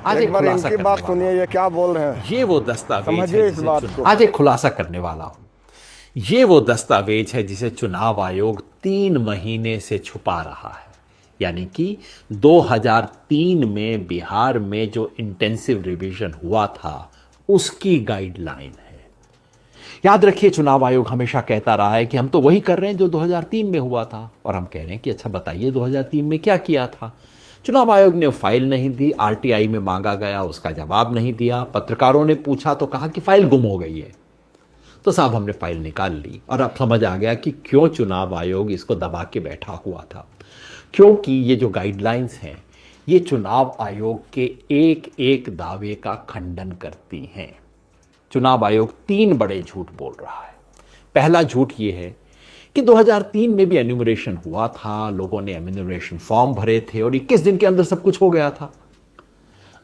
आज एक एक बार खुलासा इनकी करने बात वाला सुनिए, ये क्या बोल रहे हैं, हूं। ये वो दस्तावेज समझिए है इस जिसे बात को। आज एक खुलासा करने वाला हूं। ये वो दस्तावेज है जिसे चुनाव आयोग 3 महीने से छुपा रहा है। यानी कि 2003 में बिहार में जो इंटेंसिव रिवीजन हुआ था उसकी गाइडलाइन है। याद रखिए, चुनाव आयोग हमेशा कहता रहा है कि हम तो वही कर रहे हैं जो 2003 में हुआ था, और हम कह रहे हैं कि अच्छा बताइए 2003 में क्या किया था। चुनाव आयोग ने फाइल नहीं दी, आरटीआई में मांगा गया, उसका जवाब नहीं दिया। पत्रकारों ने पूछा तो कहा कि फाइल गुम हो गई है। तो साहब हमने फाइल निकाल ली और अब समझ आ गया कि क्यों चुनाव आयोग इसको दबा के बैठा हुआ था। क्योंकि ये जो गाइडलाइंस हैं ये चुनाव आयोग के एक एक दावे का खंडन करती हैं। चुनाव आयोग 3 बड़े झूठ बोल रहा है। पहला झूठ ये है कि 2003 में भी एन्यूमरेशन हुआ था, लोगों ने एन्यूमरेशन फॉर्म भरे थे और 21 दिन के अंदर सब कुछ हो गया था।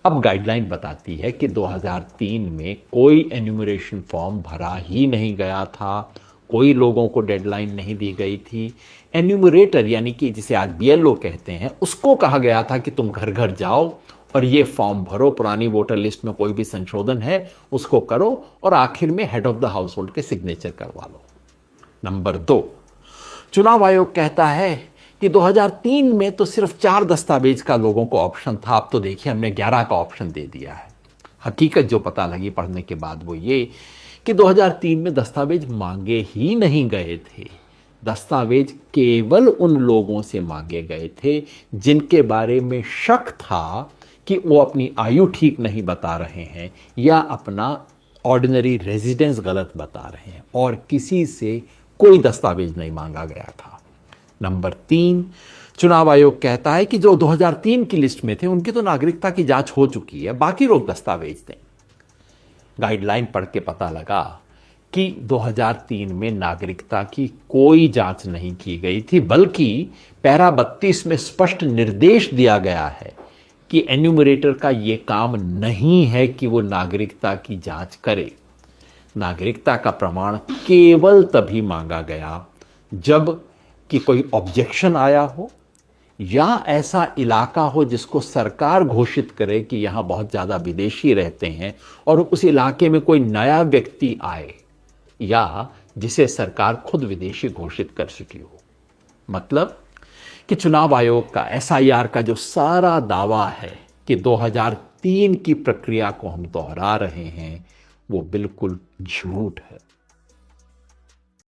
अब गाइडलाइन बताती है कि 2003 में कोई एन्यूमरेशन फॉर्म भरा ही नहीं गया था, कोई लोगों को डेडलाइन नहीं दी गई थी। एन्यूमरेटर यानी कि जिसे आज बीएलओ कहते हैं, उसको कहा गया था कि तुम घर घर जाओ और ये फॉर्म भरो, पुरानी वोटर लिस्ट में कोई भी संशोधन है उसको करो और आखिर में head of the house hold के सिग्नेचर करवा लो। नंबर 2, चुनाव आयोग कहता है कि 2003 में तो सिर्फ 4 दस्तावेज का लोगों को ऑप्शन था, अब तो देखिए हमने 11 का ऑप्शन दे दिया है। हकीकत जो पता लगी पढ़ने के बाद वो ये कि 2003 में दस्तावेज मांगे ही नहीं गए थे। दस्तावेज केवल उन लोगों से मांगे गए थे जिनके बारे में शक था कि वो अपनी आयु ठीक नहीं बता रहे हैं या अपना ऑर्डिनरी रेजिडेंस गलत बता रहे हैं, और किसी से कोई दस्तावेज नहीं मांगा गया था। नंबर 3, चुनाव आयोग कहता है कि जो 2003 की लिस्ट में थे उनकी तो नागरिकता की जांच हो चुकी है, बाकी लोग दस्तावेज दें। गाइडलाइन पढ़ के पता लगा कि 2003 में नागरिकता की कोई जांच नहीं की गई थी, बल्कि पैरा 32 में स्पष्ट निर्देश दिया गया है कि एन्यूमरेटर का यह काम नहीं है कि वो नागरिकता की जांच करे। नागरिकता का प्रमाण केवल तभी मांगा गया जब कि कोई ऑब्जेक्शन आया हो या ऐसा इलाका हो जिसको सरकार घोषित करे कि यहाँ बहुत ज़्यादा विदेशी रहते हैं और उस इलाके में कोई नया व्यक्ति आए या जिसे सरकार खुद विदेशी घोषित कर चुकी हो। मतलब कि चुनाव आयोग का एसआईआर का जो सारा दावा है कि 2003 की प्रक्रिया को हम दोहरा रहे हैं वो बिल्कुल झूठ है।